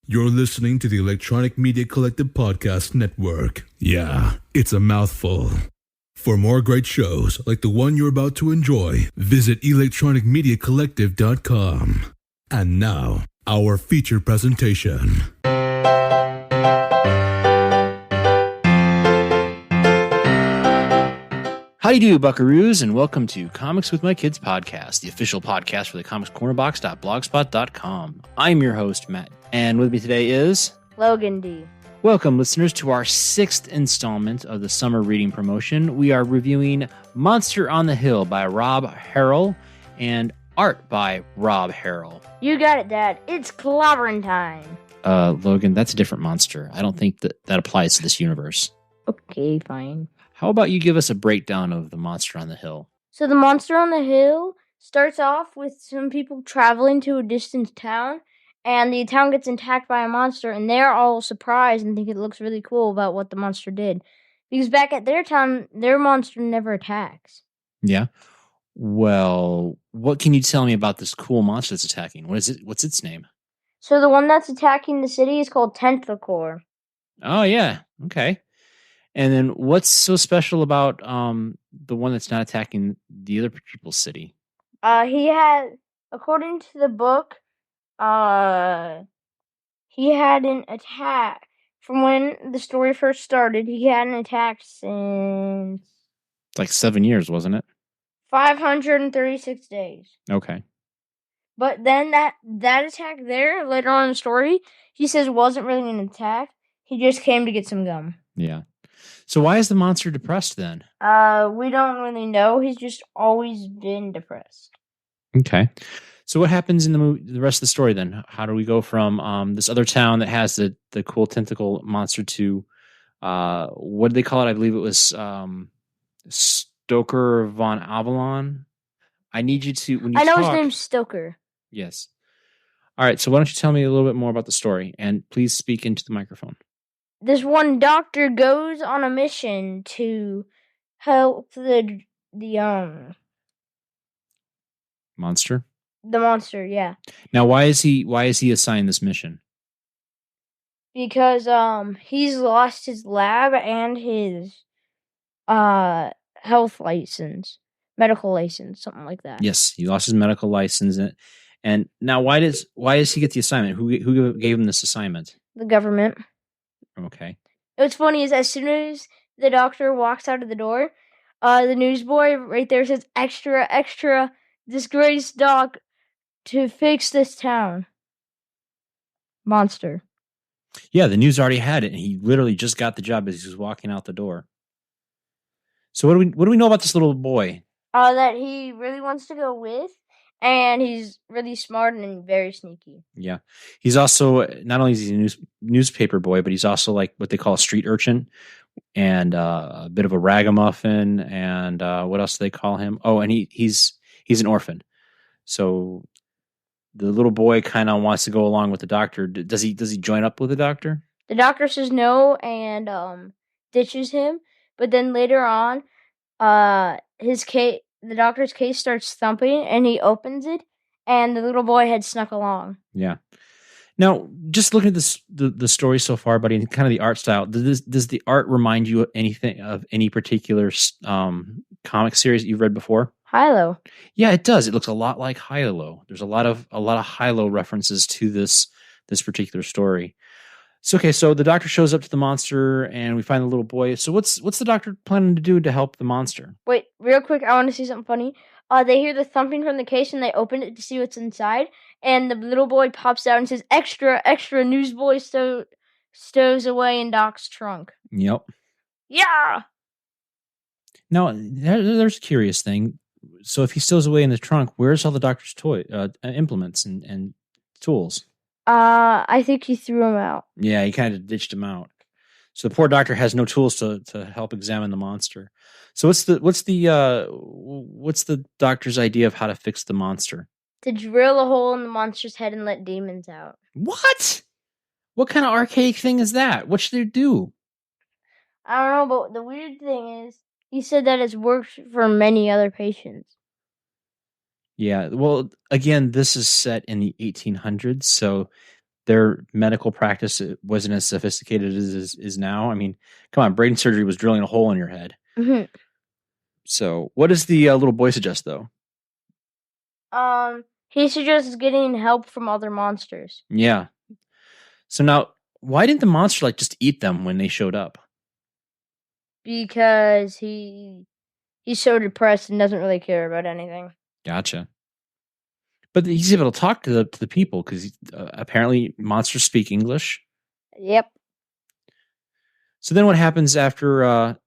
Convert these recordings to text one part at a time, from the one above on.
You're listening to the Electronic Media Collective Podcast Network. Yeah, it's a mouthful. For more great shows like the one you're about to enjoy, visit electronicmediacollective.com. And now, our feature presentation. How do you do, buckaroos, and welcome to Comics with My Kids podcast, the official podcast for the comicscornerbox.blogspot.com. I'm your host, Matt, and with me today is... Logan D. Welcome, listeners, to our 6th installment of the summer reading promotion. We are reviewing Monster on the Hill by Rob Harrell and art by Rob Harrell. You got it, Dad. It's clobbering time. Logan, that's a different monster. I don't think that applies to this universe. Okay, fine. How about you give us a breakdown of the Monster on the Hill? So the Monster on the Hill starts off with some people traveling to a distant town, and the town gets attacked by a monster, and they're all surprised and think it looks really cool about what the monster did. Because back at their town, their monster never attacks. Yeah? Well, what can you tell me about this cool monster that's attacking? What is it? What's its name? So the one that's attacking the city is called Tentacular. Oh, yeah. Okay. And then what's so special about the one that's not attacking the other people's city? He had, according to the book, he had an attack. From when the story first started, he hadn't attacked since... Like 7 years, wasn't it? 536 days. Okay. But then that attack there, later on in the story, he says wasn't really an attack. He just came to get some gum. Yeah. So why is the monster depressed then? We don't really know. He's just always been depressed. Okay. So what happens in the rest of the story then? How do we go from this other town that has the cool tentacle monster to what did they call it? I believe it was Stoker von Avalon. I need you to when you I know talk, his name's Stoker. Yes. All right. So why don't you tell me a little bit more about the story, and please speak into the microphone. This one doctor goes on a mission to help the Monster? The monster, yeah. Now why is he assigned this mission? Because he's lost his lab and his health license, medical license, something like that. Yes, he lost his medical license, and now why does he get the assignment? Who gave him this assignment? The government. Okay. What's funny is as soon as the doctor walks out of the door, the newsboy right there says, "Extra, extra, disgraced doc to fix this town." Monster. Yeah, the news already had it, and he literally just got the job as he was walking out the door. So what do we know about this little boy? That he really wants to go with, and he's really smart and very sneaky. Yeah, he's also not only is he a newspaper boy, but he's also like what they call a street urchin, and a bit of a ragamuffin, and what else do they call him? Oh, and he's an orphan. So the little boy kind of wants to go along with the doctor. Does he join up with the doctor? The doctor says no and ditches him. But then later on, the doctor's case starts thumping, and he opens it, and the little boy had snuck along. Yeah. Now, just looking at the story so far, buddy, and kind of the art style, does the art remind you of anything of any particular comic series that you've read before? Hilo. Yeah, it does. It looks a lot like Hilo. There's a lot of Hilo references to this particular story. So the doctor shows up to the monster, and we find the little boy. So what's the doctor planning to do to help the monster? Wait, real quick, I want to see something funny. They hear the thumping from the case, and they open it to see what's inside. And the little boy pops out and says, "Extra, extra, newsboy stows away in Doc's trunk." Yep. Yeah! Now, there's a curious thing. So if he stows away in the trunk, where's all the doctor's implements and tools? I think he threw him out. Yeah, he kind of ditched him out. So the poor doctor has no tools to help examine the monster. So what's the doctor's idea of how to fix the monster? To drill a hole in the monster's head and let demons out. What? What kind of archaic thing is that? What should they do? I don't know, but the weird thing is, he said that it's worked for many other patients. Yeah, well, again, this is set in the 1800s, so their medical practice wasn't as sophisticated as is now. I mean, come on, brain surgery was drilling a hole in your head. Mm-hmm. So, what does the little boy suggest, though? He suggests getting help from other monsters. Yeah. So now, why didn't the monster just eat them when they showed up? Because he's so depressed and doesn't really care about anything. Gotcha. But he's able to talk to the people because apparently monsters speak English. Yep. So then, what happens after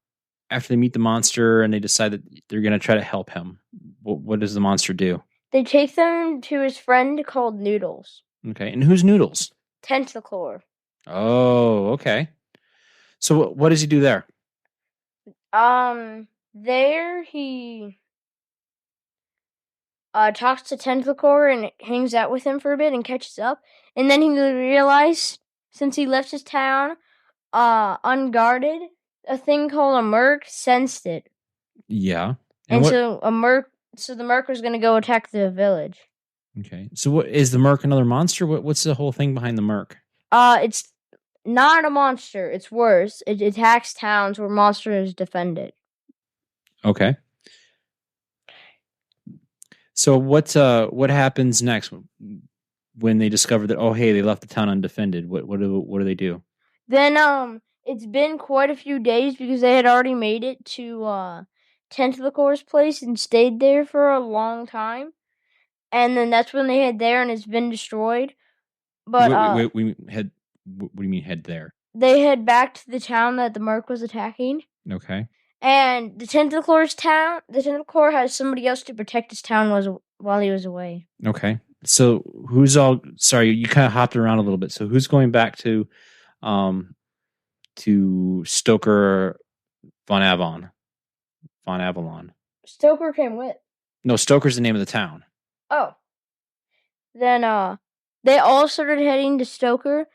they meet the monster and they decide that they're going to try to help him? What does the monster do? They take them to his friend called Noodles. Okay, and who's Noodles? Tentacular. Oh, okay. So what does he do there? There he talks to Tentacular and hangs out with him for a bit and catches up. And then he realized, since he left his town unguarded, a thing called a merc sensed it. Yeah. And so the merc was going to go attack the village. Okay. So what is the merc another monster? What's the whole thing behind the merc? It's not a monster. It's worse. It attacks towns where monsters defend it. Okay. So what happens next when they discover that, oh, hey, they left the town undefended? What do they do? Then it's been quite a few days because they had already made it to Tentacular's place and stayed there for a long time. And then that's when they head there and it's been destroyed. But what do you mean head there? They head back to the town that the merc was attacking. Okay. And the Tentacular has somebody else to protect his town while he was away. Okay. So sorry, you kind of hopped around a little bit. So who's going back to Stoker Von Avalon? Stoker came with. No, Stoker's the name of the town. Oh. Then they all started heading to Stoker,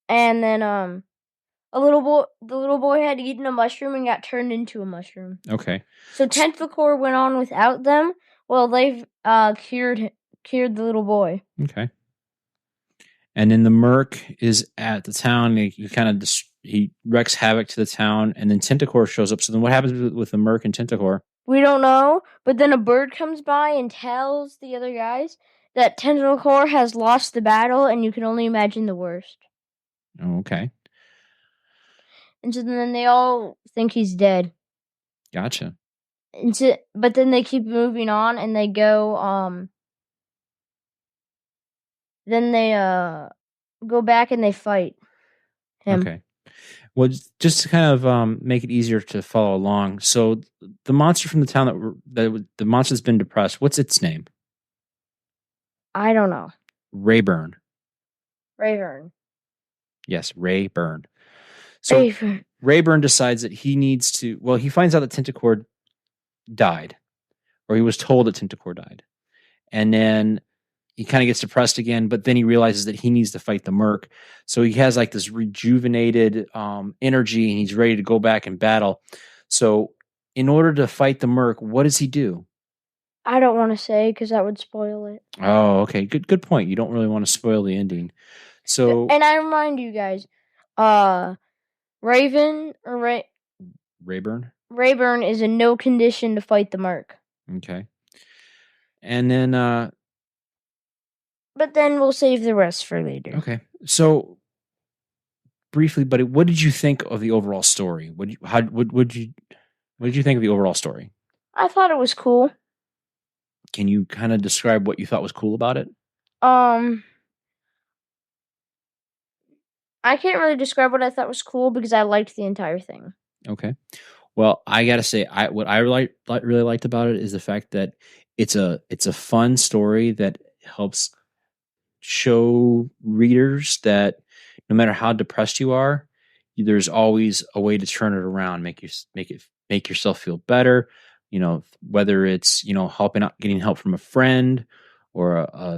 and then the little boy had eaten a mushroom and got turned into a mushroom. Okay. So Tentacular went on without them while they cured the little boy. Okay. And then the merc is at the town. He wreaks havoc to the town, and then Tentacular shows up. So then what happens with the merc and Tentacular? We don't know, but then a bird comes by and tells the other guys that Tentacular has lost the battle, and you can only imagine the worst. Oh, okay. And so then they all think he's dead. Gotcha. But then they keep moving on, and they go. Then they go back and they fight him. Okay. Well, just to kind of make it easier to follow along. So the monster from the town the monster's been depressed. What's its name? I don't know. Rayburn. Rayburn. Yes, Rayburn. So Rayburn decides that he needs to. Well, he finds out that Tentacular died, or he was told that Tentacular died, and then he kind of gets depressed again, but then he realizes that he needs to fight the merc. So he has this rejuvenated energy, and he's ready to go back and battle. So in order to fight the merc, what does he do? I don't want to say because that would spoil it. Oh, okay. Good point. You don't really want to spoil the ending. So, and I remind you guys, Rayburn is in no condition to fight the merc. Okay. And then but then we'll save the rest for later. Okay. So briefly, buddy, what did you think of the overall story? What did you think of the overall story? I thought it was cool. Can you kind of describe what you thought was cool about it? I can't really describe what I thought was cool because I liked the entire thing. Okay. Well, I gotta say, what I really liked about it is the fact that it's a fun story that helps show readers that no matter how depressed you are, there's always a way to turn it around, make yourself feel better. Whether it's helping out, getting help from a friend or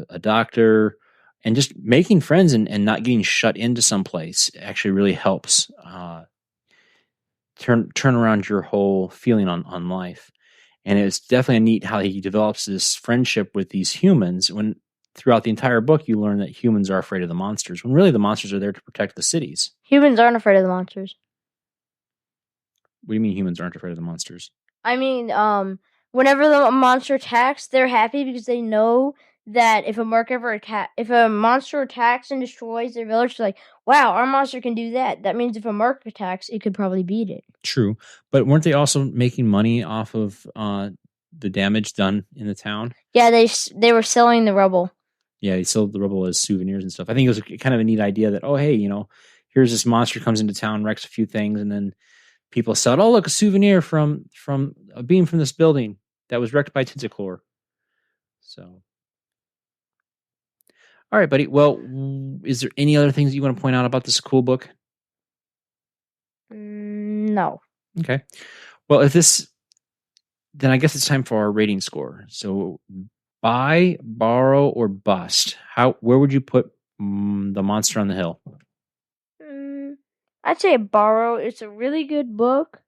a doctor, and just making friends and not getting shut into someplace actually really helps turn around your whole feeling on life. And it's definitely neat how he develops this friendship with these humans when throughout the entire book, you learn that humans are afraid of the monsters, when really the monsters are there to protect the cities. Humans aren't afraid of the monsters. What do you mean humans aren't afraid of the monsters? I mean, whenever the monster attacks, they're happy because they know that if a monster attacks and destroys their village, they're like, wow, our monster can do that. That means if a merc attacks, it could probably beat it. True. But weren't they also making money off of the damage done in the town? Yeah, they were selling the rubble. Yeah, they sold the rubble as souvenirs and stuff. I think it was kind of a neat idea that, oh, hey, here's this monster comes into town, wrecks a few things, and then people sell it. Oh, look, a souvenir from a beam from this building that was wrecked by Tentacular. So, all right, buddy. Well, is there any other things you want to point out about this cool book? No. Okay. Well, then I guess it's time for our rating score. So, buy, borrow, or bust. Where would you put The Monster on the Hill? I'd say borrow. It's a really good book.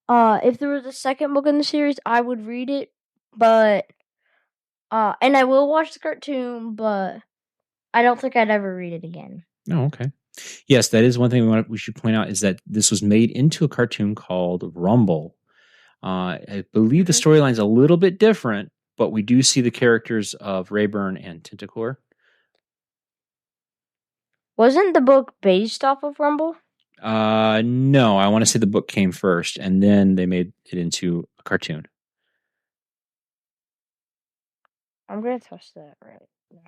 If there was a second book in the series, I would read it, but and I will watch the cartoon, but I don't think I'd ever read it again. Oh, okay. Yes, that is one thing we should point out, is that this was made into a cartoon called Rumble. I believe the storyline's a little bit different, but we do see the characters of Rayburn and Tentacular. Wasn't the book based off of Rumble? No, I want to say the book came first, and then they made it into a cartoon. I'm going to test that right now.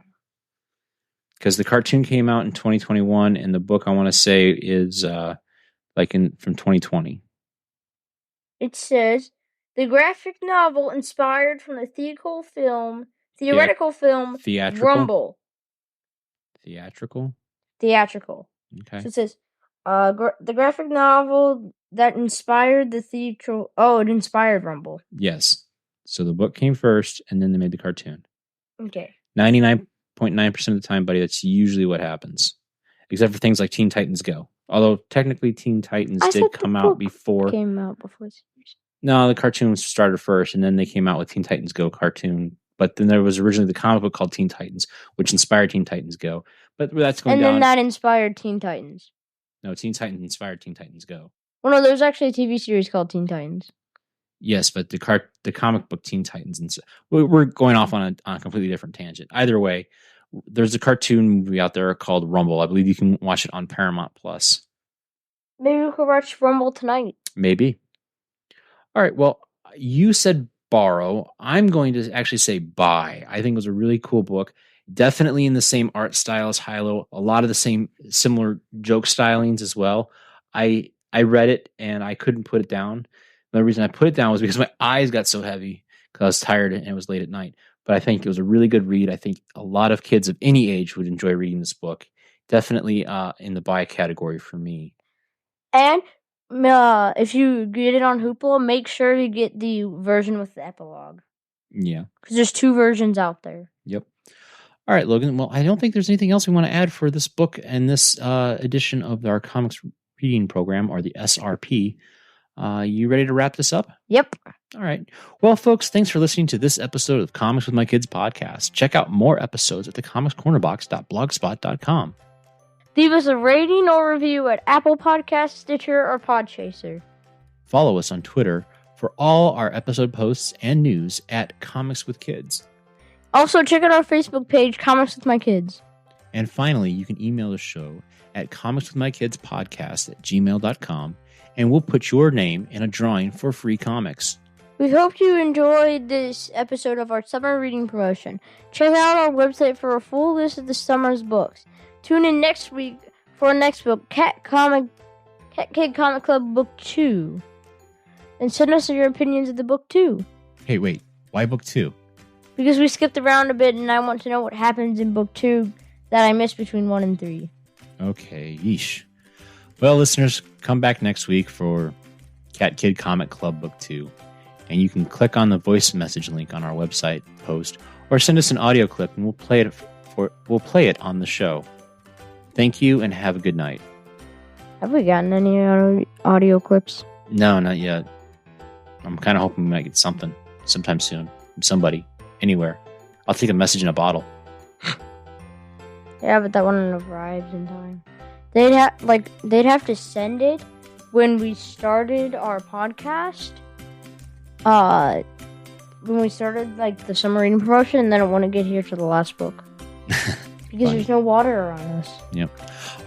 Because the cartoon came out in 2021, and the book, I want to say, is from 2020. It says, the graphic novel inspired from the theoretical film Rumble. Theatrical? Theatrical. Okay. So it says, the graphic novel that inspired the theatrical... Oh, it inspired Rumble. Yes. So the book came first, and then they made the cartoon. Okay. 99.9% of the time, buddy, that's usually what happens. Except for things like Teen Titans Go. Although, technically, Teen Titans did come out before... Came out before... No, the cartoon started first, and then they came out with Teen Titans Go cartoon. But then there was originally the comic book called Teen Titans, which inspired Teen Titans Go. But that's going down... And then that inspired Teen Titans. No, Teen Titans inspired Teen Titans Go. Well, no, there's actually a TV series called Teen Titans. Yes, but the comic book Teen Titans, and we're going off on a completely different tangent. Either way, there's a cartoon movie out there called Rumble. I believe you can watch it on Paramount Plus. Maybe we could watch Rumble tonight. Maybe. All right. Well, you said borrow. I'm going to actually say buy. I think it was a really cool book. Definitely in the same art style as Hilo. A lot of the same similar joke stylings as well. I read it and I couldn't put it down. The reason I put it down was because my eyes got so heavy because I was tired and it was late at night. But I think it was a really good read. I think a lot of kids of any age would enjoy reading this book. Definitely in the buy category for me. And if you get it on Hoopla, make sure you get the version with the epilogue. Yeah. Because there's 2 versions out there. Yep. All right, Logan. Well, I don't think there's anything else we want to add for this book and this edition of our comics reading program, or the SRP. You ready to wrap this up? Yep. All right. Well, folks, thanks for listening to this episode of Comics with My Kids podcast. Check out more episodes at thecomicscornerbox.blogspot.com. Leave us a rating or review at Apple Podcasts, Stitcher, or Podchaser. Follow us on Twitter for all our episode posts and news at Comics with Kids. Also, check out our Facebook page, Comics with My Kids. And finally, you can email the show at comicswithmykidspodcast@gmail.com, and we'll put your name in a drawing for free comics. We hope you enjoyed this episode of our summer reading promotion. Check out our website for a full list of the summer's books. Tune in next week for our next book, Cat Kid Comic Club Book 2. And send us your opinions of the book 2. Hey, wait. Why book 2? Because we skipped around a bit and I want to know what happens in book 2 that I missed between 1 and 3. Okay, yeesh. Well, listeners, come back next week for Cat Kid Comic Club Book 2. And you can click on the voice message link on our website post, or send us an audio clip and we'll play it on the show. Thank you and have a good night. Have we gotten any audio clips? No, not yet. I'm kind of hoping we might get something sometime soon from somebody, anywhere. I'll take a message in a bottle. Yeah, but that one arrives in time. They'd have to send it when we started our podcast. When we started like the summer reading promotion, and then it wouldn't get here to the last book because there's no water around us. Yep.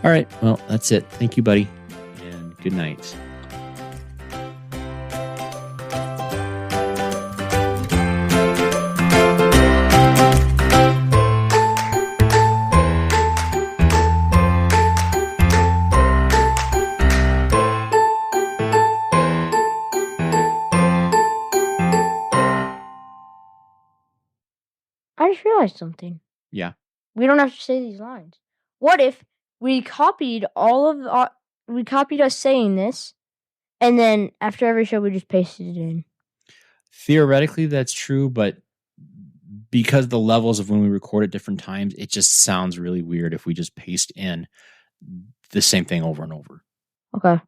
All right. Well, that's it. Thank you, buddy, and good night. I just realized something. Yeah. We don't have to say these lines. What if we copied we copied us saying this, and then after every show we just pasted it in? Theoretically, that's true, but because the levels of when we record at different times, it just sounds really weird if we just paste in the same thing over and over. Okay.